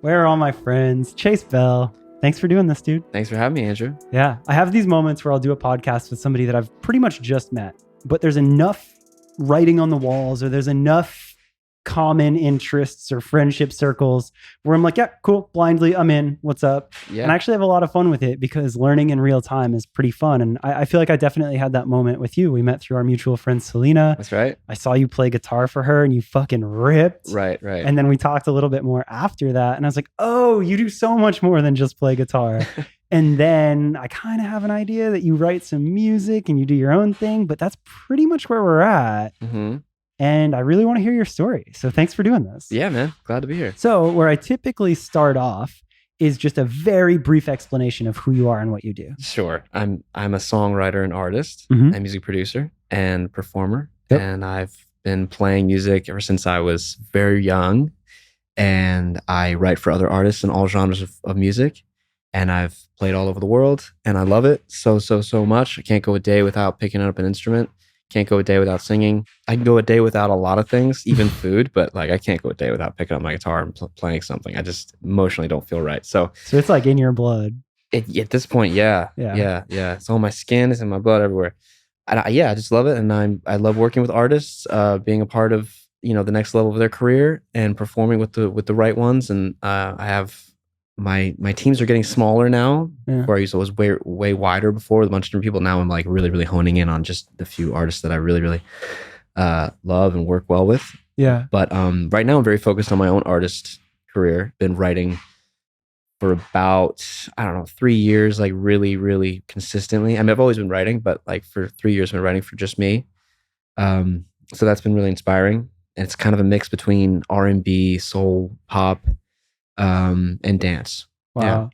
Where are all my friends? Chase Bell. Thanks for doing this, dude. Thanks for having me, Andrew. Yeah, I have these moments where I'll do a podcast with somebody that I've pretty much just met, but there's enough writing on the walls or there's enough common interests or friendship circles where I'm like, yeah, cool, blindly, I'm in, what's up? Yeah. And I actually have a lot of fun with it because learning in real time is pretty fun. And I feel like I definitely had that moment with you. We met through our mutual friend, Selena. That's right. I saw you play guitar for her and you fucking ripped. Right. And then we talked a little bit more after that. And I was like, oh, you do so much more than just play guitar. And then I kind of have an idea that you write some music and you do your own thing, but that's pretty much where we're at. Mm-hmm. And I really want to hear your story. So thanks for doing this. Yeah, man. Glad to be here. So where I typically start off is just a very brief explanation of who you are and what you do. Sure. I'm a songwriter and artist Mhm. and music producer and performer. Yep. And I've been playing music ever since I was very young. And I write for other artists in all genres of music. And I've played all over the world and I love it so much. I can't go a day without picking up an instrument. Can't go a day without singing. I can go a day without a lot of things, even food, but like I can't go a day without picking up my guitar and playing something. I just emotionally don't feel right. So it's like in your blood. at this point, yeah. It's on my skin, it's in my blood everywhere. And I just love it. And I love working with artists, being a part of, the next level of their career and performing with the right ones. And I have my teams are getting smaller now. Yeah. Where I used to was way wider before with a bunch of different people. Now I'm like really honing in on just the few artists that I really love and work well with. Yeah. But right now I'm very focused on my own artist career. Been writing for about 3 years, like really consistently. I mean, I've always been writing, but like for 3 years I've been writing for just me. So that's been really inspiring. And it's kind of a mix between R&B, soul, pop, and dance. Wow.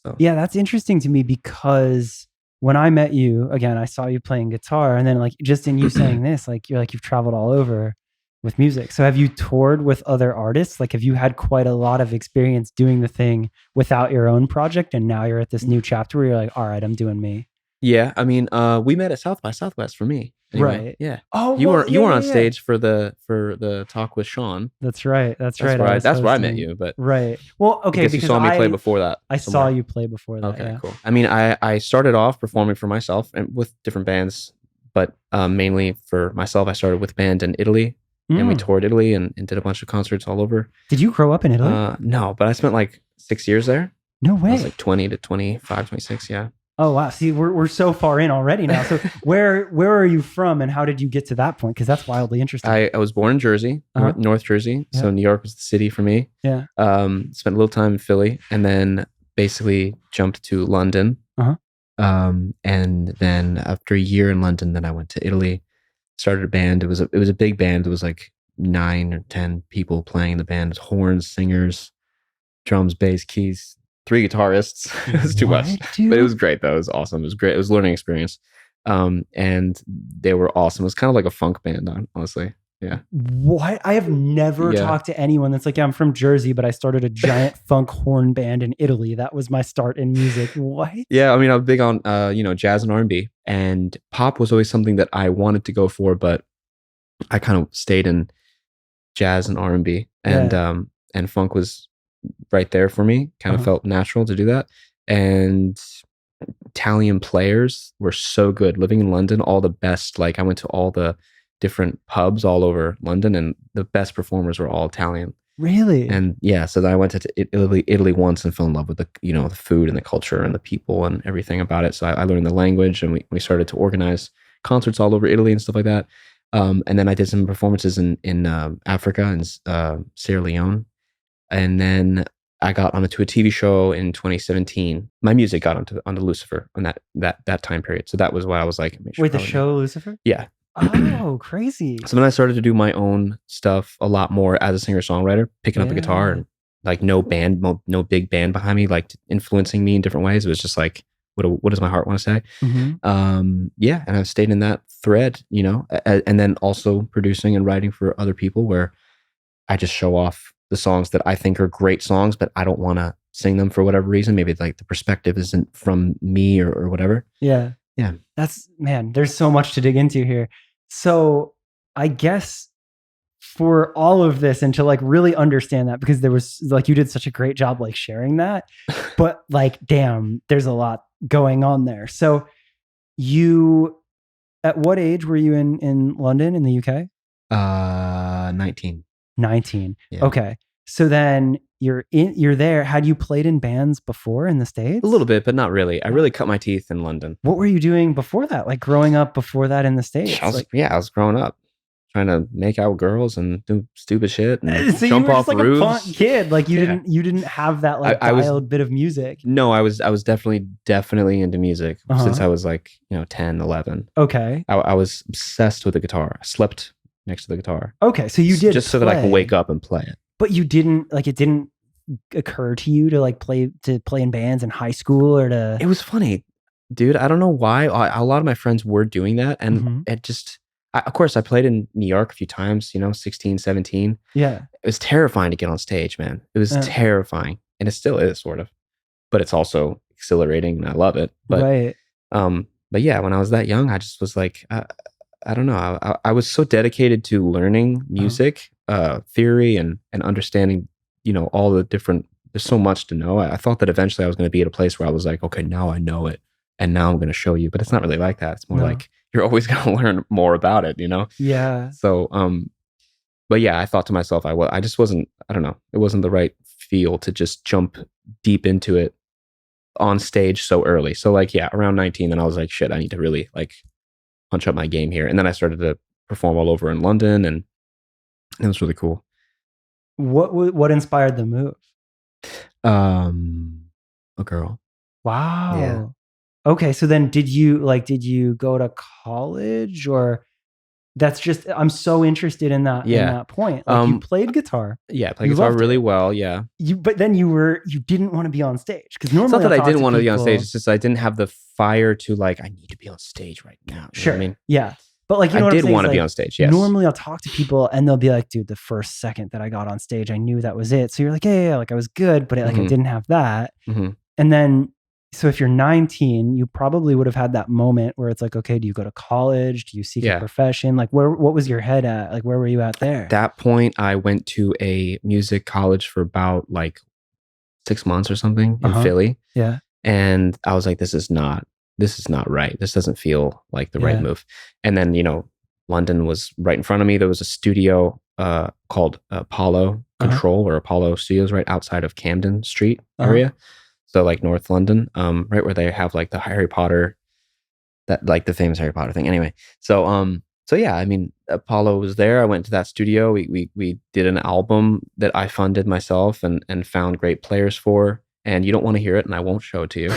So. Yeah, that's interesting to me because when I met you, again, I saw you playing guitar and then like just in you saying this, like you've traveled all over with music. So have you toured with other artists? Like have you had quite a lot of experience doing the thing without your own project and now you're at this new chapter where you're like, all right, I'm doing me? Yeah, I mean, we met at South by Southwest for me. Anyway. Right. Yeah. Oh, you were on stage for the talk with Sean. That's right. That's where right. That's where I met you. But right. Well, okay. Because you saw me play before that. I saw you play before that. Okay, yeah. Cool. I mean, I started off performing for myself and with different bands, but mainly for myself. I started with a band in Italy, and we toured Italy and did a bunch of concerts all over. Did you grow up in Italy? No, but I spent like 6 years there. No way. I was like 20 to 25, 26. Yeah. Oh wow! See, we're so far in already now. So where are you from, and how did you get to that point? Because that's wildly interesting. I was born in Jersey, North Jersey. Yeah. So New York was the city for me. Yeah. Spent a little time in Philly, and then basically jumped to London. And then after a year in London, then I went to Italy, started a band. It was a big band. It was like 9 or 10 people playing in the band. Horns, singers, drums, bass, keys. 3 guitarists. It was too much, dude? But it was great though. It was awesome. It was great. It was a learning experience. And they were awesome. It was kind of like a funk band, honestly. Yeah. What? I have never talked to anyone that's like, yeah, I'm from Jersey, but I started a giant funk horn band in Italy. That was my start in music. What? Yeah. I mean, I was big on, jazz and R&B, and pop was always something that I wanted to go for, but I kind of stayed in jazz and R&B, and funk was right there for me. Kind of felt natural to do that. And Italian players were so good. Living in London, all the best, like I went to all the different pubs all over London and the best performers were all Italian. Really? And yeah, so then I went to Italy once and fell in love with the food and the culture and the people and everything about it. So I learned the language, and we started to organize concerts all over Italy and stuff like that. And then I did some performances in Africa and Sierra Leone. And then I got onto a TV show in 2017. My music got onto Lucifer on that time period. So that was why I was like, wait, the show Lucifer? Yeah. Oh, crazy. So then I started to do my own stuff a lot more as a singer-songwriter, picking up the guitar and like no big band behind me, like influencing me in different ways. It was just like, what does my heart want to say? And I've stayed in that thread, and then also producing and writing for other people where I just show off the songs that I think are great songs, but I don't want to sing them for whatever reason. Maybe like the perspective isn't from me or whatever. Yeah. That's, man, there's so much to dig into here. So I guess for all of this and to like really understand that, because there was like, you did such a great job like sharing that, but like, damn, there's a lot going on there. So you, at what age were you in London in the UK? 19. 19. Yeah. Okay. So then you're there. Had you played in bands before in the States? A little bit, but not really. I really cut my teeth in London. What were you doing before that? Like growing up before that in the States? I was growing up trying to make out with girls and do stupid shit and so jump you were off just like roofs. a punk kid. Like you didn't have that like dialed bit of music. No, I was definitely into music since I was like, 10, 11. Okay. I was obsessed with the guitar. I slept next to the guitar. Okay. So you did just so that I could wake up and play it. But you didn't like, it didn't occur to you to like play in bands in high school or to. It was funny, dude. I don't know why. A lot of my friends were doing that. And it just, of course, I played in New York a few times, 16, 17. Yeah. It was terrifying to get on stage, man. It was terrifying. And it still is, sort of. But it's also exhilarating and I love it. But, right. But yeah, when I was that young, I just was like, I don't know. I was so dedicated to learning music, theory and understanding, all the different, there's so much to know. I thought that eventually I was going to be at a place where I was like, okay, now I know it. And now I'm going to show you. But it's not really like that. It's more like you're always going to learn more about it, Yeah. So, but yeah, I thought to myself, I just wasn't, I don't know. It wasn't the right feel to just jump deep into it on stage so early. So like, yeah, around 19, then I was like, shit, I need to really like punch up my game here. And then I started to perform all over in London and it was really cool. What inspired the move? A girl. Wow. Yeah. Okay. So then did you go to college or that's just, I'm so interested in that, in that point. Like you played guitar. Yeah. Played guitar really well. Yeah. But then you didn't want to be on stage. Cause normally it's not that I didn't want to be on stage. It's just I didn't have the fire to like, I need to be on stage right now. Sure. I mean, yeah. But like, I did want to be on stage. Yes. Normally I'll talk to people and they'll be like, dude, the first second that I got on stage, I knew that was it. So you're like, yeah, like I was good, but like I didn't have that. And then, so if you're 19, you probably would have had that moment where it's like, okay, do you go to college? Do you seek a profession? Like what was your head at? Like, where were you at there? At that point, I went to a music college for about like 6 months or something in Philly. Yeah. And I was like, this is not right. This doesn't feel like the right move. And then, London was right in front of me. There was a studio called Apollo Control or Apollo Studios right outside of Camden Street area. So like North London, right where they have like the Harry Potter, that like the famous Harry Potter thing. Anyway, so yeah, I mean, Apollo was there. I went to that studio. We did an album that I funded myself and found great players for. And you don't want to hear it, and I won't show it to you.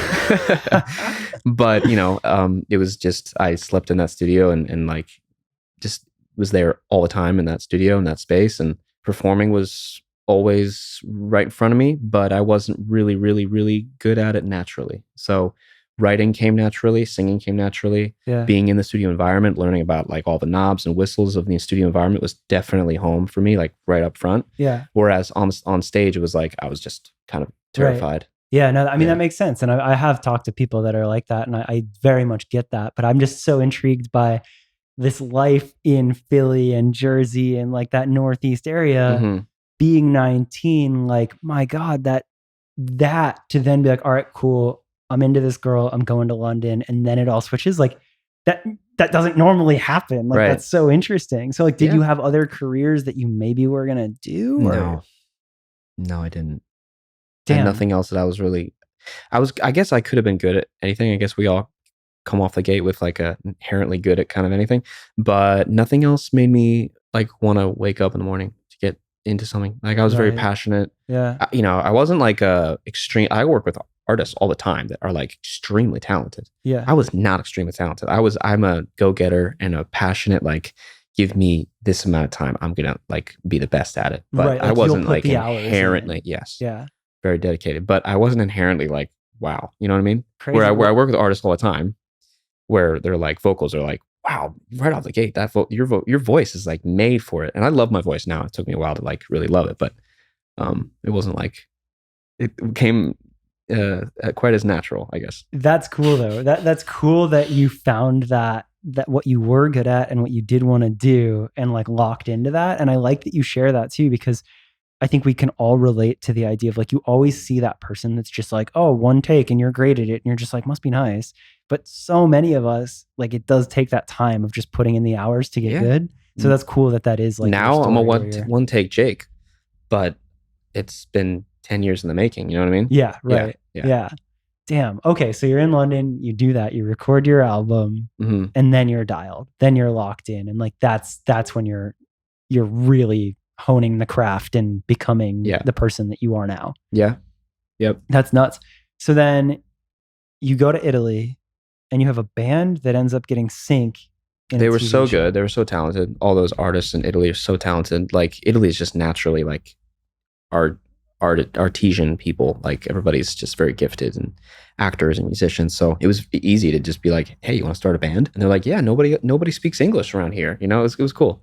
But it was just I slept in that studio and like just was there all the time in that studio in that space, and performing was always right in front of me, but I wasn't really, really, really good at it naturally. So writing came naturally, singing came naturally. Yeah. Being in the studio environment, learning about like all the knobs and whistles of the studio environment was definitely home for me, like right up front. Yeah. Whereas on stage, it was like I was just kind of terrified. Right. Yeah, no, I mean, that makes sense. And I have talked to people that are like that, and I very much get that. But I'm just so intrigued by this life in Philly and Jersey and like that Northeast area. Being 19, like, my God, that to then be like, all right, cool, I'm into this girl, I'm going to London, and then it all switches. Like that doesn't normally happen. Like that's so interesting. So like, did you have other careers that you maybe were gonna do? Or? No, I didn't. Damn. And nothing else that I guess I could have been good at anything. I guess we all come off the gate with like a inherently good at kind of anything, but nothing else made me like want to wake up in the morning to get into something. Like I was very passionate. Yeah. I wasn't like extreme. I work with artists all the time that are like extremely talented. Yeah. I was not extremely talented. I'm a go-getter and a passionate, like, give me this amount of time, I'm gonna like be the best at it. But like I wasn't like inherently, very dedicated. But I wasn't inherently like, wow, you know what I mean? Crazy. Where I work with artists all the time, where they're like vocals are like, wow, right off the gate, that your voice is like made for it. And I love my voice now. It took me a while to like really love it, but it wasn't like it came quite as natural, I guess. That's cool though. That's cool that you found that that what you were good at and what you did want to do and like locked into that. And I like that you share that too, because I think we can all relate to the idea of like, you always see that person that's just like, oh, one take and you're great at it. And you're just like, must be nice. But so many of us, like, it does take that time of just putting in the hours to get good. So that's cool that is like, now I'm a one take Jake, but it's been 10 years in the making. You know what I mean? Yeah. Right. Yeah. Damn. Okay. So you're in London, you do that, you record your album, and then you're dialed, then you're locked in. And like, that's when you're really honing the craft and becoming the person that you are now. Yeah. Yep. That's nuts. So then you go to Italy and you have a band that ends up getting sync. They were so good. They were so talented. All those artists in Italy are so talented. Like, Italy is just naturally like artesian people. Like, everybody's just very gifted, and actors and musicians. So it was easy to just be like, hey, you want to start a band? And they're like, yeah, nobody speaks English around here. You know, it was cool.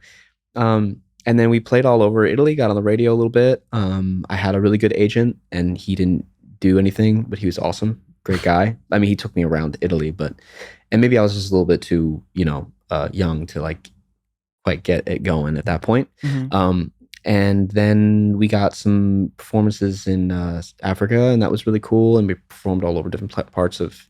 And then we played all over Italy, got on the radio a little bit. I had a really good agent, and he didn't do anything, but he was awesome. Great guy. I mean, he took me around Italy, and maybe I was just a little bit too, young to like quite get it going at that point. And then we got some performances in Africa, and that was really cool. And we performed all over different parts of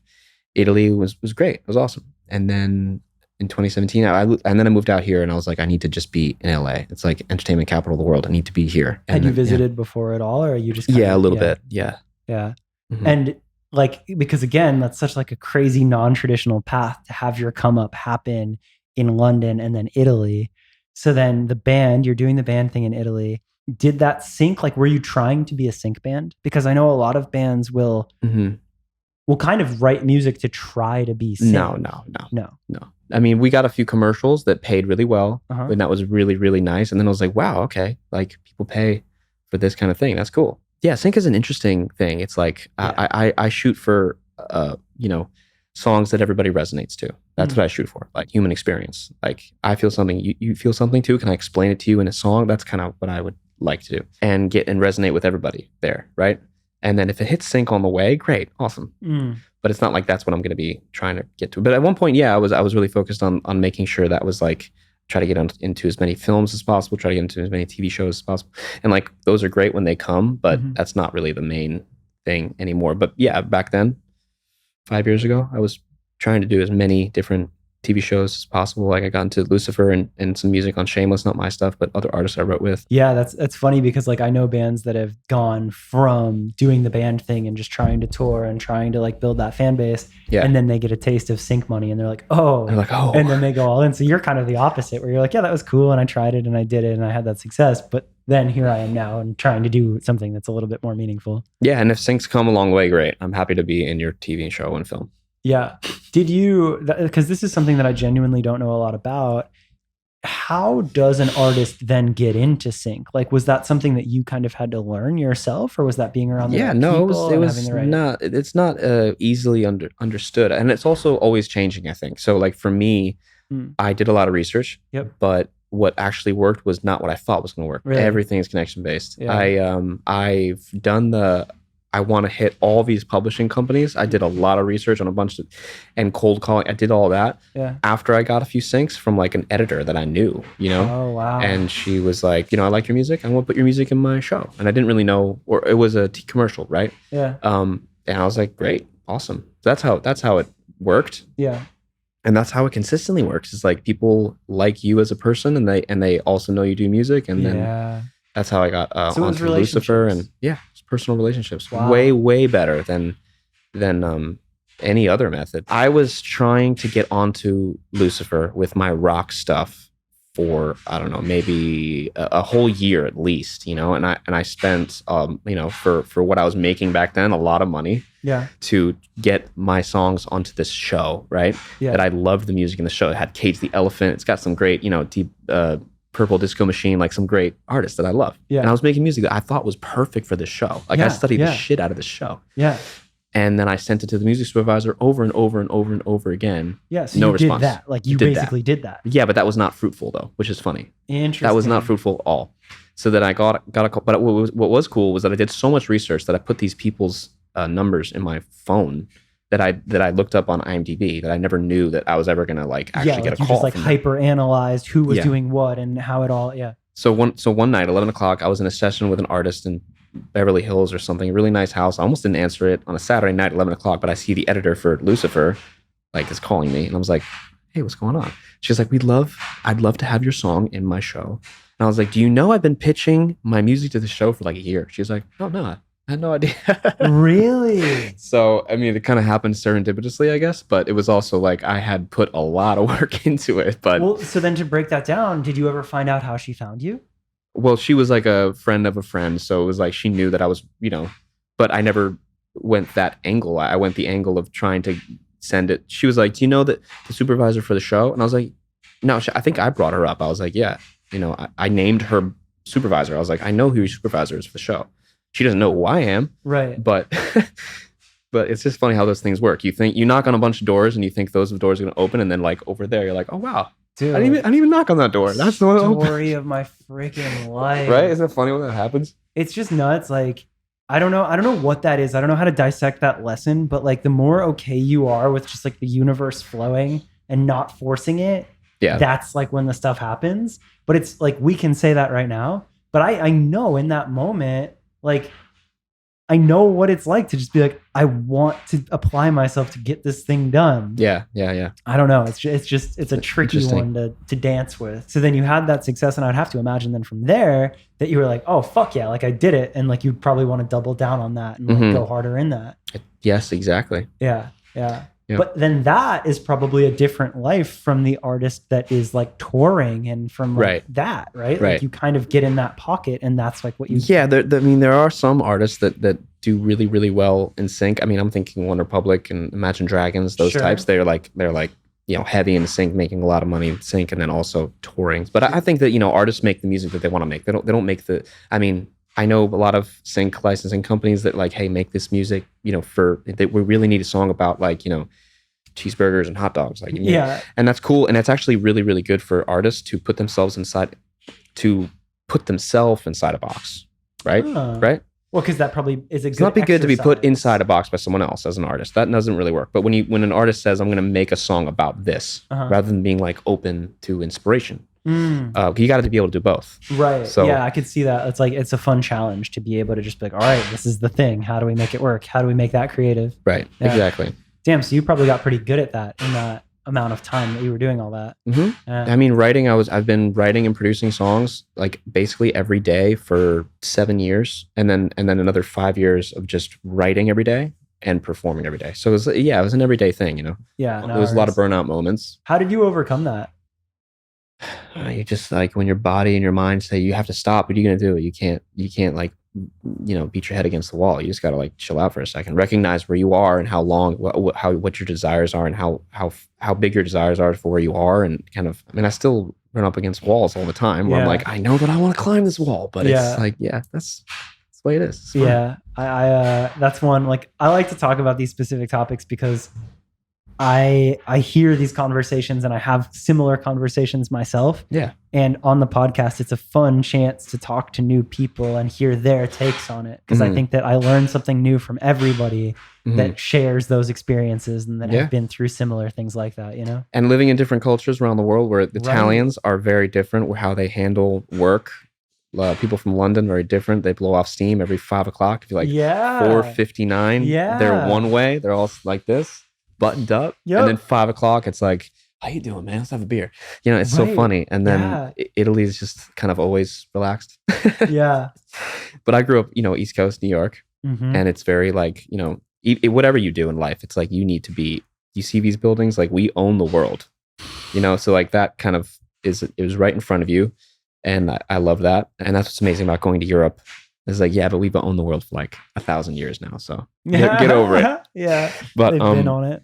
Italy. It was great. It was awesome. And then in 2017, I moved out here, and I was like, I need to just be in LA. It's like entertainment capital of the world. I need to be here. Had you visited before at all, or are you just a little bit? Yeah. And like, because again, that's such like a crazy non-traditional path to have your come up happen in London and then Italy. So then the band, you're doing the band thing in Italy. Did that sync? Like, were you trying to be a sync band? Because I know a lot of bands will kind of write music to try to be sync. No. I mean, we got a few commercials that paid really well, and that was really, really nice. And then I was like, wow, okay, like, people pay for this kind of thing. That's cool. Yeah, sync is an interesting thing. It's like, I shoot for, songs that everybody resonates to. That's what I shoot for, like human experience. Like, I feel something, you feel something too. Can I explain it to you in a song? That's kind of what I would like to do, and resonate with everybody there, right? And then if it hits sync on the way, great, awesome. But it's not like that's what I'm going to be trying to get to. But at one point, I was really focused on making sure that was like, try to get into as many films as possible, try to get into as many TV shows as possible. And like, those are great when they come, but that's not really the main thing anymore. But yeah, back then, 5 years ago, I was trying to do as many different TV shows as possible. Like, I got into Lucifer and some music on Shameless, not my stuff, but other artists I wrote with. Yeah, that's funny, because like, I know bands that have gone from doing the band thing and just trying to tour and trying to like build that fan base. Yeah. And then they get a taste of sync money and they're like, oh. And then they go all in. So you're kind of the opposite, where you're like, yeah, that was cool, and I tried it and I did it and I had that success. But then here I am now and trying to do something that's a little bit more meaningful. Yeah, and if syncs come a long way, great. I'm happy to be in your TV show and film. Yeah. Did you, because this is something that I genuinely don't know a lot about, how does an artist then get into sync? Like, was that something that you kind of had to learn yourself, or was that being around the right people? It was not, it's not easily understood. And it's also always changing, I think. So like, for me, I did a lot of research, but what actually worked was not what I thought was going to work. Really? Everything is connection based. Yeah. I've done I want to hit all these publishing companies. I did a lot of research on a bunch of, and cold calling. I did all that after I got a few syncs from like an editor that I knew, Oh, wow. And she was like, I like your music. I want to put your music in my show. And I didn't really know, or it was a commercial, right? Yeah. And I was like, great, awesome. That's how it worked. Yeah. And that's how it consistently works. It's like, people like you as a person, and they also know you do music, and then that's how I got onto Lucifer, and it's personal relationships. Wow. Way better than any other method. I was trying to get onto Lucifer with my rock stuff for, I don't know, maybe a whole year at least, and I spent for what I was making back then, a lot of money to get my songs onto this show, right? Yeah. That I loved the music in the show. It had Cage the Elephant. It's got some great, deep Purple Disco Machine, like some great artists that I love. Yeah. And I was making music that I thought was perfect for this show. Like, I studied the shit out of this show. Yeah. And then I sent it to the music supervisor over and over and over and over again. Yeah, so no response. Did that. Like, you basically did that. Yeah, but that was not fruitful though, which is funny. Interesting. That was not fruitful at all. So then I got a call. But what was cool was that I did so much research that I put these people's numbers in my phone that I looked up on IMDb that I never knew that I was ever gonna like actually get a call. Just like from hyper analyzed who was doing what and how it all. Yeah. So one night, 11 o'clock, I was in a session with an artist in Beverly Hills or something, a really nice house. I almost didn't answer it on a Saturday night, 11 o'clock, but I see the editor for Lucifer like is calling me, and I was like, hey, what's going on? She's like, I'd love to have your song in my show. And I was like, do you know I've been pitching my music to the show for like a year? She's like, oh no, I had no idea. Really? So, I mean, it kind of happened serendipitously, I guess, but it was also like I had put a lot of work into it. But well, so then to break that down, did you ever find out how she found you? Well, she was like a friend of a friend. So it was like she knew that I was, but I never went that angle. I went the angle of trying to send it. She was like, do you know that the supervisor for the show? And I was like, no, I think I brought her up. I was like, yeah, I named her supervisor. I was like, I know who your supervisor is for the show. She doesn't know who I am. Right. But it's just funny how those things work. You knock on a bunch of doors and you think those doors are going to open. And then like over there, you're like, oh, wow. Dude, I didn't even knock on that door. That's the story of my freaking life. Right? Isn't it funny when that happens? It's just nuts. Like, I don't know what that is. I don't know how to dissect that lesson, but like the more okay you are with just like the universe flowing and not forcing it, that's like when the stuff happens. But it's like, we can say that right now, but I know in that moment, like, I know what it's like to just be like, I want to apply myself to get this thing done. Yeah. I don't know. It's a tricky one to dance with. So then you had that success, and I'd have to imagine then from there that you were like, oh, fuck yeah, like I did it. And like, you'd probably want to double down on that and like go harder in that. Yes, exactly. Yeah. But then that is probably a different life from the artist that is like touring and from like that, right? Like you kind of get in that pocket, and that's like what you... Yeah, there are some artists that do really, really well in sync. I mean, I'm thinking One Republic and Imagine Dragons, those types. They're like heavy in sync, making a lot of money in sync, and then also touring. But I think that, artists make the music that they want to make. They don't make the... I mean, I know a lot of sync licensing companies that like, hey, make this music, we really need a song about like, cheeseburgers and hot dogs. Like, and that's cool. And that's actually really, really good for artists to put themselves inside a box. Right? Right? Well, because that probably is a good... It's not good to be put inside a box by someone else as an artist. That doesn't really work. But when an artist says, I'm going to make a song about this, rather than being like open to inspiration, you got to be able to do both. Right. So yeah, I could see that. It's like, it's a fun challenge to be able to just be like, all right, this is the thing. How do we make it work? How do we make that creative? Right. Yeah. Exactly. Damn. So you probably got pretty good at that in that amount of time that you were doing all that. I mean, writing, I've been writing and producing songs like basically every day for 7 years, and then another 5 years of just writing every day and performing every day. So it was an everyday thing, Yeah. There was a lot of burnout moments. How did you overcome that? You just like, when your body and your mind say you have to stop, what are you going to do? You can't like, beat your head against the wall. You just got to like chill out for a second, recognize where you are and how long, what your desires are, and how big your desires are for where you are. And kind of, I mean, I still run up against walls all the time where I'm like, I know that I want to climb this wall, but it's like, that's the way it is. Yeah. I that's one, like, I like to talk about these specific topics because I hear these conversations and I have similar conversations myself. Yeah. And on the podcast, it's a fun chance to talk to new people and hear their takes on it. Because I think that I learn something new from everybody that shares those experiences and that have been through similar things like that, And living in different cultures around the world, where the Italians are very different with how they handle work. People from London, very different. They blow off steam every 5 o'clock. If you're like 4:59, they're one way. They're all like this, buttoned up. And then 5 o'clock, it's like, how you doing, man? Let's have a beer. It's so funny. And then Italy is just kind of always relaxed. But I grew up, East Coast, New York. And it's very like, whatever you do in life, it's like you see these buildings, like we own the world, so like that kind of it was right in front of you. And I love that. And that's what's amazing about going to Europe. It's like, but we've owned the world for like 1,000 years now. So get over it. But they've been on it.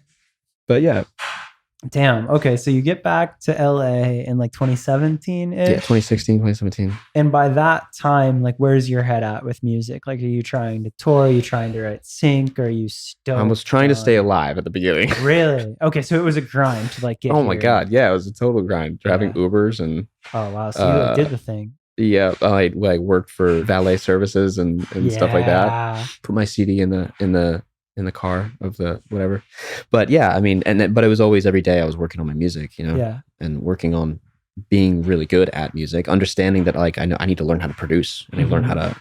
But yeah. Damn. Okay. So you get back to LA in like 2017 ish. Yeah, 2016, 2017. And by that time, like, where's your head at with music? Like, are you trying to tour? Are you trying to write sync? Are you stoked? I was trying to stay alive at the beginning. Really? Okay. So it was a grind to like get Oh my God. Yeah. It was a total grind. Driving Ubers and. Oh, wow. So you like, did the thing. Yeah. I worked for valet services and stuff like that. Put my CD in the in the car of the whatever. But yeah, I mean, but it was always every day I was working on my music, and working on being really good at music, understanding that like I know I need to learn how to produce, I need to learn how to,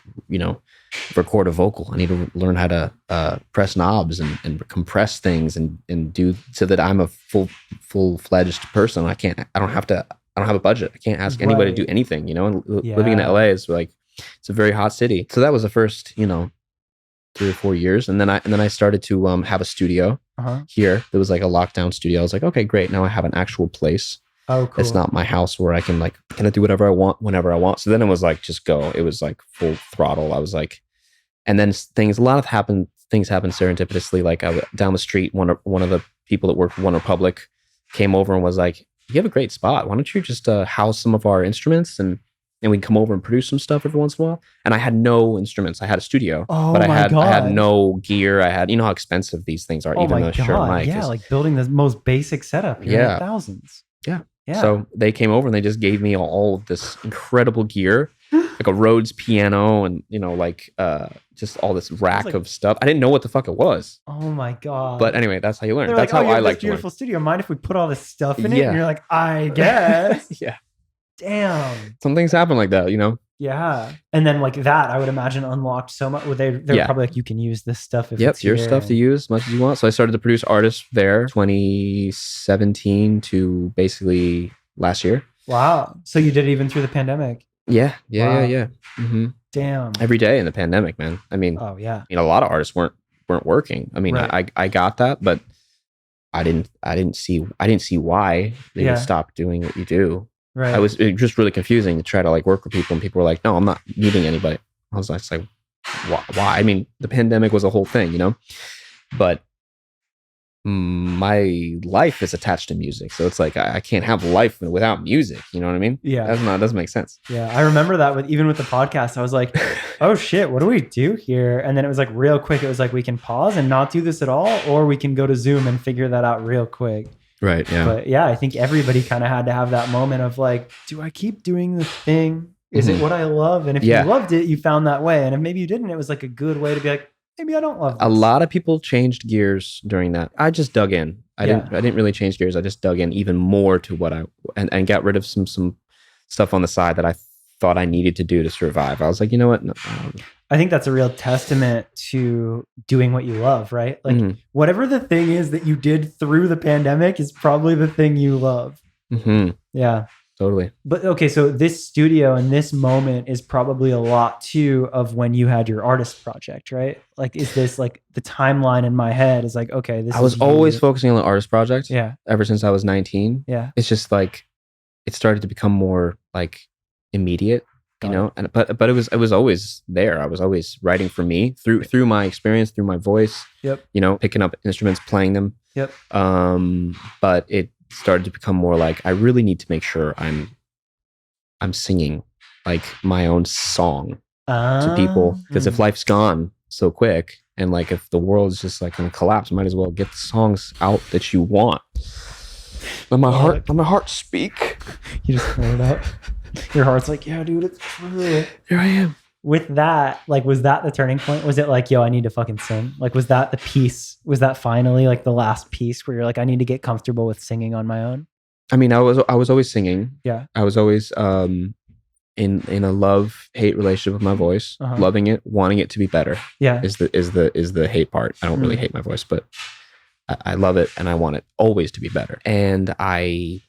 record a vocal. I need to learn how to press knobs and compress things and do so that I'm a full-fledged person. I don't have a budget. I can't ask anybody to do anything, and living in LA is like, it's a very hot city. So that was the first, 3 or 4 years. And then I started to have a studio here. There was like a lockdown studio. I was like, okay, great. Now I have an actual place. Oh, cool. It's not my house where I can like kind of do whatever I want whenever I want. So then it was like, just go. It was like full throttle. I was like, and then things happened serendipitously. Like down the street, one of the people that worked for One Republic came over and was like, you have a great spot. Why don't you just house some of our instruments and we can come over and produce some stuff every once in a while. And I had no instruments. I had a studio, but I had no gear. I had, how expensive these things are, even though sure mic. Yeah, like building the most basic setup. You're thousands. Yeah. So they came over and they just gave me all of this incredible gear, like a Rhodes piano and, just all this rack of stuff. I didn't know what the fuck it was. Oh my God. But anyway, that's how you learn. They're that's like, how I like to learn. Beautiful studio. Mind if we put all this stuff in it? And you're like, I guess. Yeah. Damn. Some things happen like that, Yeah. And then like that, I would imagine unlocked so much. They're probably like, you can use this stuff if it's your stuff to use as much as you want. So I started to produce artists there 2017 to basically last year. Wow. So you did it even through the pandemic? Yeah. Mm-hmm. Damn. Every day in the pandemic, man. I mean, oh yeah. A lot of artists weren't working. I mean, I got that, but I didn't see why they would stop doing what you do. Right. It was just really confusing to try to like work with people, and people were like, "No, I'm not meeting anybody." I was like, "Why?" I mean, the pandemic was a whole thing, but my life is attached to music, so it's like I can't have life without music. You know what I mean? Yeah, that doesn't make sense. Yeah, I remember that even with the podcast, I was like, "Oh shit, what do we do here?" And then it was like real quick. It was like we can pause and not do this at all, or we can go to Zoom and figure that out real quick. Right. Yeah. But yeah, I think everybody kind of had to have that moment of like, do I keep doing the thing? Is it what I love? And if you loved it, you found that way. And if maybe you didn't, it was like a good way to be like, maybe I don't love this. A lot of people changed gears during that. I just dug in. I didn't really change gears. I just dug in even more to what and got rid of some stuff on the side that I thought I needed to do to survive. I was like, you know what? No, I think that's a real testament to doing what you love, right? Like whatever the thing is that you did through the pandemic is probably the thing you love. Mm-hmm. Yeah. Totally. But okay, so this studio and this moment is probably a lot too of when you had your artist project, right? Like, is this like the timeline in my head is like, okay, this I was always focusing on the artist project. Yeah. Ever since I was 19. Yeah. It's just like, it started to become more like immediate. But it was always there. I was always writing for me through my experience, through my voice. Yep. Picking up instruments, playing them. Yep. But it started to become more like I really need to make sure I'm singing like my own song to people, because if life's gone so quick and like if the world's just like gonna collapse, might as well get the songs out that you want. Let my heart speak. You just pull it out. Your heart's like, yeah, dude, it's true. Here I am. With that, like, was that the turning point? Was it like, yo, I need to fucking sing? Like, was that the piece? Was that finally like the last piece where you're like, I need to get comfortable with singing on my own? I mean, I was always singing. Yeah. I was always in a love-hate relationship with my voice, loving it, wanting it to be better. Yeah. Is the hate part. I don't really hate my voice, but I love it and I want it always to be better. And I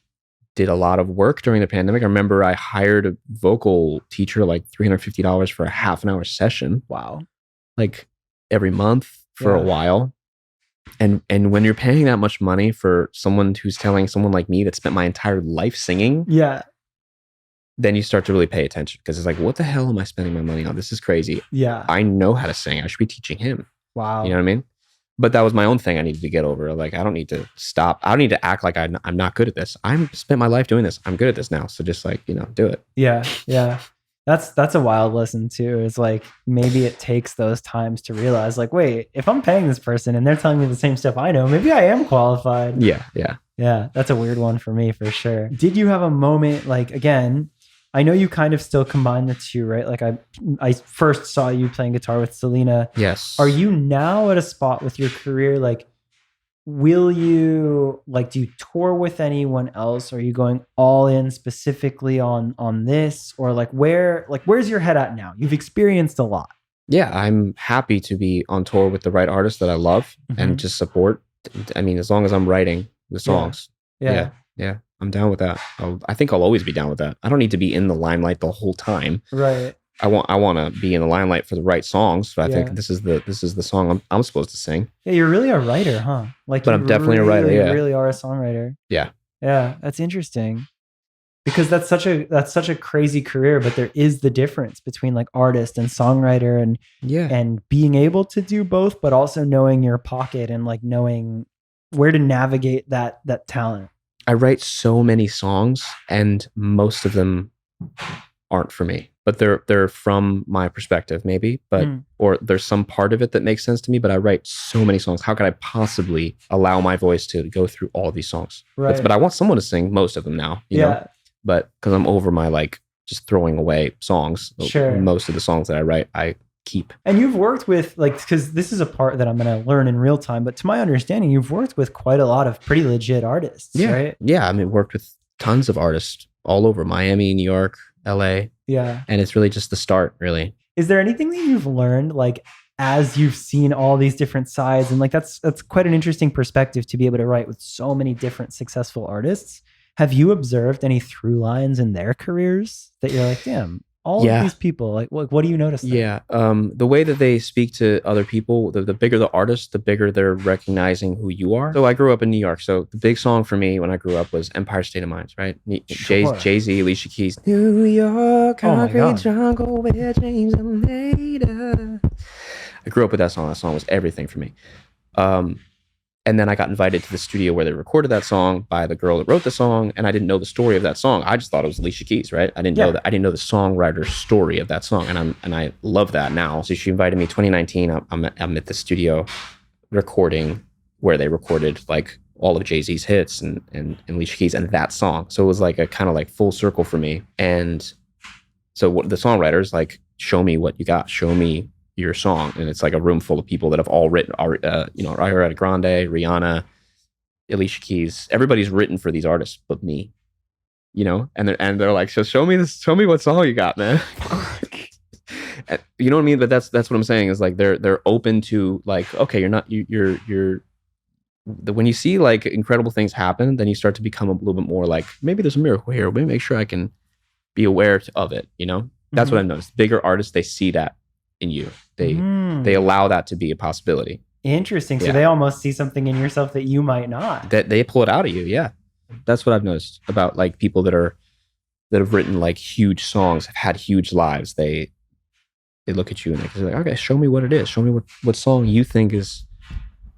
did a lot of work during the pandemic. I remember I hired a vocal teacher, like $350 for a half an hour session. Wow. Like every month for a while. And when you're paying that much money for someone who's telling someone like me that spent my entire life singing, then you start to really pay attention, because it's like, what the hell am I spending my money on? This is crazy. Yeah. I know how to sing. I should be teaching him. Wow. You know what I mean? But that was my own thing I needed to get over. Like, I don't need to stop. I don't need to act like I'm not good at this. I've spent my life doing this. I'm good at this now. So just like, do it. Yeah. Yeah. That's a wild lesson too. It's like, maybe it takes those times to realize like, wait, if I'm paying this person and they're telling me the same stuff I know, maybe I am qualified. Yeah. Yeah. Yeah. That's a weird one for me for sure. Did you have a moment, like, again, I know you kind of still combine the two, right? Like I first saw you playing guitar with Selena. Yes. Are you now at a spot with your career? Like, will you do you tour with anyone else? Are you going all in specifically on this, or where's your head at now? You've experienced a lot. Yeah, I'm happy to be on tour with the right artists that I love and just support. I mean, as long as I'm writing the songs. Yeah. I'm down with that. I think I'll always be down with that. I don't need to be in the limelight the whole time. Right. I want to be in the limelight for the right songs. So I think this is the song I'm supposed to sing. Yeah, you're really a writer, huh? But I'm definitely a writer. Yeah, you really are a songwriter. Yeah. Yeah, that's interesting. Because that's such a crazy career, but there is the difference between like artist and songwriter, and being able to do both, but also knowing your pocket and like knowing where to navigate that talent. I write so many songs, and most of them aren't for me, but they're from my perspective, maybe, or there's some part of it that makes sense to me. But I write so many songs. How could I possibly allow my voice to go through all these songs? Right. But I want someone to sing most of them now. You know? But because I'm over my just throwing away songs. Sure. Most of the songs that I write, I keep. And you've worked with because this is a part that I'm going to learn in real time, but to my understanding, you've worked with quite a lot of pretty legit artists, right? Yeah. I mean, worked with tons of artists all over Miami, New York, LA. Yeah. And it's really just the start, really. Is there anything that you've learned as you've seen all these different sides? And that's quite an interesting perspective to be able to write with so many different successful artists. Have you observed any through lines in their careers that you're like, damn, all of these people, what do you notice there? Yeah. The way that they speak to other people, the bigger the artist, the bigger they're recognizing who you are. So I grew up in New York. So the big song for me when I grew up was Empire State of Mind, right? Sure. Jay-Z, Alicia Keys. New York, concrete jungle where dreams are made of. I grew up with that song. That song was everything for me. And then I got invited to the studio where they recorded that song by the girl that wrote the song, and I didn't know the story of that song. I just thought it was Alicia Keys, right? I didn't know that. I didn't know the songwriter's story of that song, and I love that now. So she invited me 2019. I'm at the studio recording where they recorded all of Jay-Z's hits and Alicia Keys and that song. So it was a kind of full circle for me. And so what the songwriters show me what you got, show me your song, and it's a room full of people that have all written, Ariana Grande, Rihanna, Alicia Keys. Everybody's written for these artists, but me, and they're like, so show me what song you got, man. You know what I mean? But that's what I'm saying is they're open to okay, you're when you see incredible things happen, then you start to become a little bit more maybe there's a miracle here. Let me make sure I can be aware of it. That's what I've noticed. Bigger artists, they see that in you. They allow that to be a possibility. Interesting. So they almost see something in yourself that you might not. That they pull it out of you. Yeah. That's what I've noticed about people that have written huge songs, have had huge lives. They look at you and they're like, okay, show me what it is. Show me what song you think is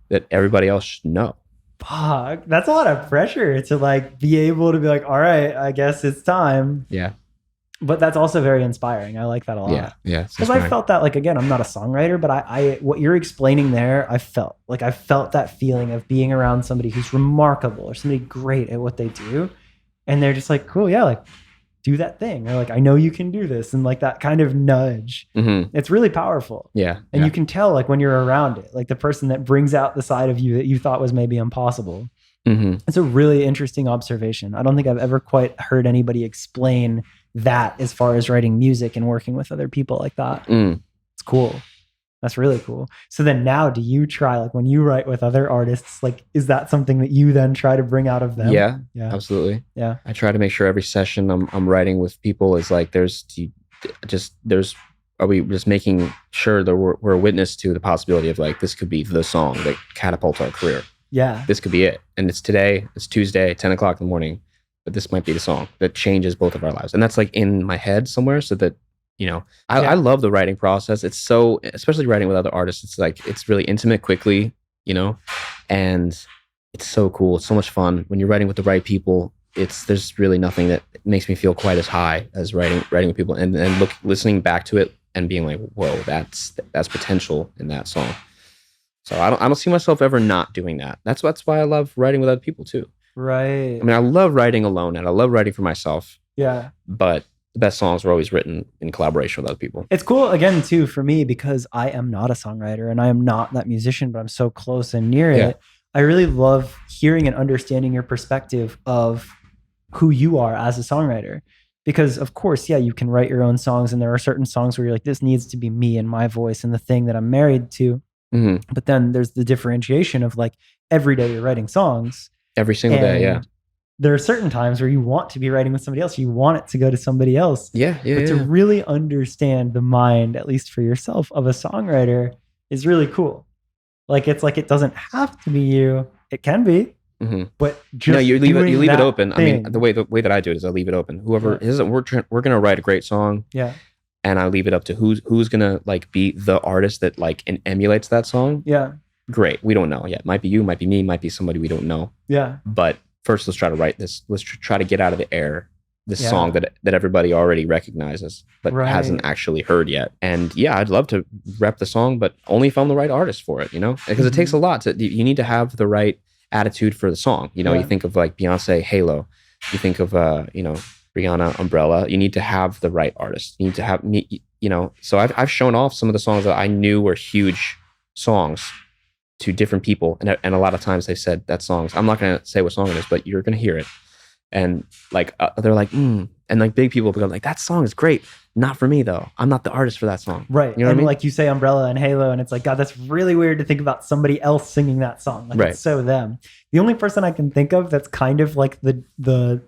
that everybody else should know. Fuck. That's a lot of pressure to be able to be all right, I guess it's time. Yeah. But that's also very inspiring. I like that a lot. Yeah. Because I felt that, again, I'm not a songwriter, but I what you're explaining there, I felt that feeling of being around somebody who's remarkable or somebody great at what they do. And they're just cool, yeah, do that thing. Or I know you can do this. And that kind of nudge. Mm-hmm. It's really powerful. Yeah. And you can tell when you're around it, the person that brings out the side of you that you thought was maybe impossible. Mm-hmm. It's a really interesting observation. I don't think I've ever quite heard anybody explain that as far as writing music and working with other people like that. It's cool. That's really cool. So then now do you try, when you write with other artists, is that something that you then try to bring out of them? Yeah, absolutely. Yeah. I try to make sure every session I'm writing with people is are we just making sure that we're a witness to the possibility of this could be the song that catapults our career. Yeah. This could be it. And it's today, it's Tuesday, 10 o'clock in the morning. But this might be the song that changes both of our lives. And that's in my head somewhere so that, I love the writing process. It's so, especially writing with other artists, it's it's really intimate quickly, and it's so cool. It's so much fun. When you're writing with the right people, there's really nothing that makes me feel quite as high as writing with people and listening back to it and being whoa, that's potential in that song. So I don't see myself ever not doing that. That's why I love writing with other people too. Right. I mean, I love writing alone and I love writing for myself. Yeah. But the best songs are always written in collaboration with other people. It's cool again too for me because I am not a songwriter and I am not that musician, but I'm so close and near it. I really love hearing and understanding your perspective of who you are as a songwriter. Because of course, yeah, you can write your own songs and there are certain songs where you're like, this needs to be me and my voice and the thing that I'm married to. Mm-hmm. But then there's the differentiation of like every day you're writing songs. Every single day, yeah. There are certain times where you want to be writing with somebody else. You want it to go to somebody else. Yeah. But to really understand the mind, at least for yourself, of a songwriter is really cool. Like, it's like, it doesn't have to be you. It can be. Mm-hmm. But just you leave it open. Thing. I mean, the way that I do it is I leave it open. Whoever isn't, we're gonna write a great song. Yeah. And I leave it up to who's gonna like be the artist that like emulates that song. Yeah. Great. We don't know yet. Might be you, might be me, might be somebody we don't know. Yeah. But first, let's try to write this. Let's try to get out of the air this song that everybody already recognizes, but hasn't actually heard yet. And yeah, I'd love to rep the song, but only if I'm the right artist for it, you know? Because it takes a lot you need to have the right attitude for the song. You know, you think of like Beyonce, Halo. You think of, Rihanna, Umbrella. You need to have the right artist. You need to have me, you know. So I've shown off some of the songs that I knew were huge songs to different people. And a lot of times they said that songs, I'm not going to say what song it is, but you're going to hear it. And like, they're like, and like big people become like, that song is great. Not for me though. I'm not the artist for that song. Right. You know what I mean? Like you say Umbrella and Halo, and it's like, God, that's really weird to think about somebody else singing that song. Like it's so them. The only person I can think of that's kind of like the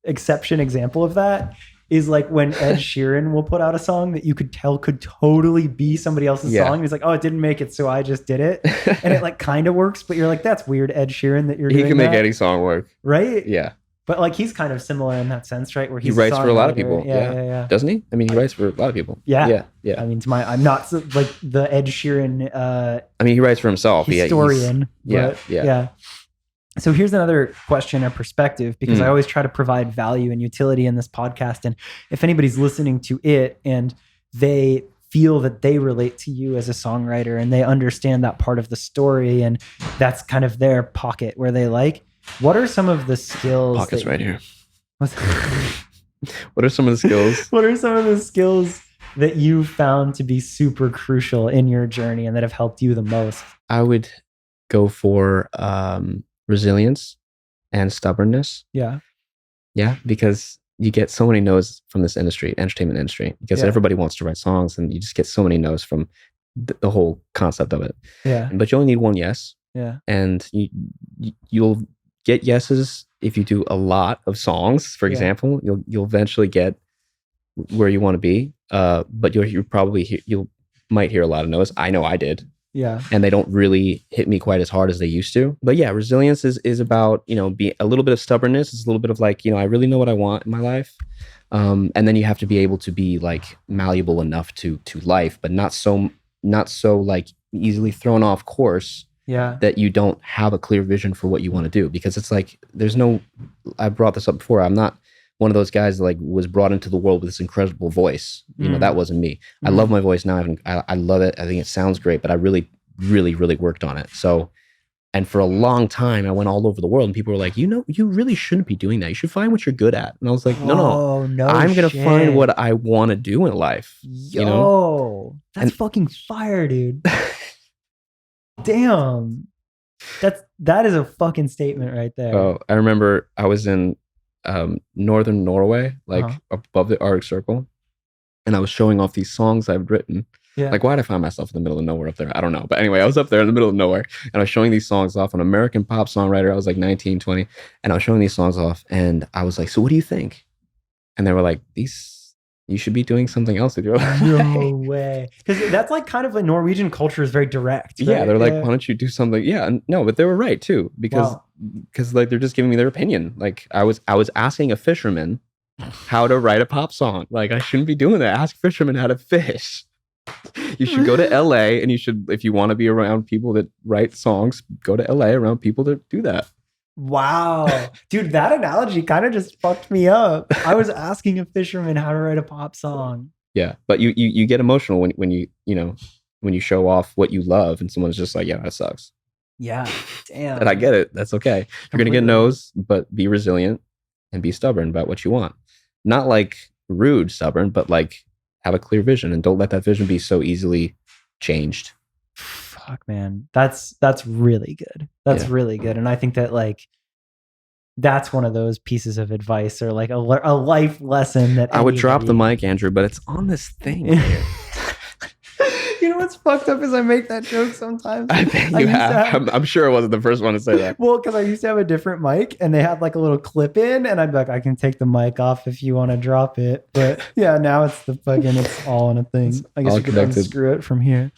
exception example of that is like when Ed Sheeran will put out a song that you could tell could totally be somebody else's song. He's like, oh, it didn't make it, so I just did it. And it like kind of works, but you're like, that's weird, Ed Sheeran, that you're doing He can make any song work. Right? Yeah. But like he's kind of similar in that sense, right? Where he writes for a lot of people. Yeah. Doesn't he? I mean, he writes for a lot of people. Yeah. I mean, I'm not like the Ed Sheeran I mean, he writes for himself. Historian. Yeah. So here's another question or perspective, because I always try to provide value and utility in this podcast. And if anybody's listening to it and they feel that they relate to you as a songwriter and they understand that part of the story and that's kind of their pocket where they like, what are some of the skills? Pocket's right here. What are some of the skills? What are some of the skills that you found to be super crucial in your journey and that have helped you the most? I would go for resilience and stubbornness. Yeah, because you get so many no's from this industry, entertainment industry, because everybody wants to write songs, and you just get so many no's from the whole concept of it. Yeah, but you only need one yes. Yeah, and you'll get yeses if you do a lot of songs. For example, you'll eventually get where you want to be. But you might hear a lot of no's. I know I did. Yeah. And they don't really hit me quite as hard as they used to. But yeah, resilience is about, be a little bit of stubbornnness. It's a little bit of like, I really know what I want in my life. And then you have to be able to be like malleable enough to life, but not so like easily thrown off course. Yeah. That you don't have a clear vision for what you want to do. Because it's like, I brought this up before. I'm not one of those guys that like was brought into the world with this incredible voice. That wasn't me. I love my voice now. I love it. I think it sounds great, but I really, really, really worked on it. So, and for a long time, I went all over the world and people were like, you really shouldn't be doing that. You should find what you're good at. And I was like, no, I'm going to find what I want to do in life. That's fucking fire, dude. Damn. That is a fucking statement right there. Oh, I remember I was in northern Norway, like above the Arctic Circle, and I was showing off these songs I've written. Yeah. Like, why did I find myself in the middle of nowhere up there? I don't know. But anyway, I was up there in the middle of nowhere, and I was showing these songs off. An American pop songwriter. I was like 19, 20, and I was showing these songs off, and I was like, so what do you think? And they were like, you should be doing something else with your life. No way. Because that's like kind of like Norwegian culture is very direct. Right? Yeah, they're like, why don't you do something? Yeah, and no, but they were right too, because like they're just giving me their opinion. Like I was asking a fisherman how to write a pop song. Like I shouldn't be doing that. Ask fishermen how to fish. You should go to LA, and you should, if you want to be around people that write songs, go to LA around people that do that. Wow. Dude, that analogy kind of just fucked me up. I was asking a fisherman how to write a pop song. Yeah, but you get emotional when you show off what you love and someone's just like, yeah, that sucks. Yeah, damn. And I get it. That's okay. You're going to get no's, but be resilient and be stubborn about what you want. Not like rude, stubborn, but like have a clear vision and don't let that vision be so easily changed. Fuck, man. That's really good. That's really good. And I think that like, that's one of those pieces of advice or like a life lesson that I would drop the mic, Andrew, but it's on this thing. You know what's fucked up is I make that joke sometimes. I bet you have. I'm sure I wasn't the first one to say that. Well, because I used to have a different mic and they had like a little clip in and I'd be like, I can take the mic off if you want to drop it. But yeah, now it's it's all in a thing. I guess you could unscrew it from here.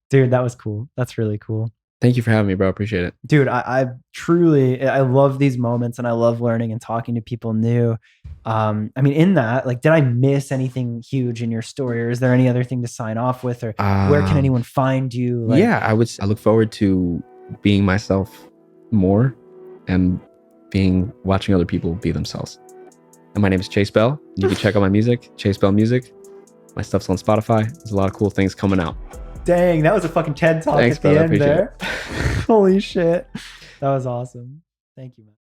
Dude, that was cool. That's really cool. Thank you for having me, bro. Appreciate it. Dude, I truly, I love these moments and I love learning and talking to people new. I mean, in that, like, did I miss anything huge in your story or is there any other thing to sign off with or where can anyone find you? Like, yeah, I look forward to being myself more and watching other people be themselves. And my name is Chase Bell. You can check out my music, Chase Bell Music. My stuff's on Spotify. There's a lot of cool things coming out. Dang, that was a fucking TED Talk. Thanks, at the end there. Holy shit. That was awesome. Thank you, man.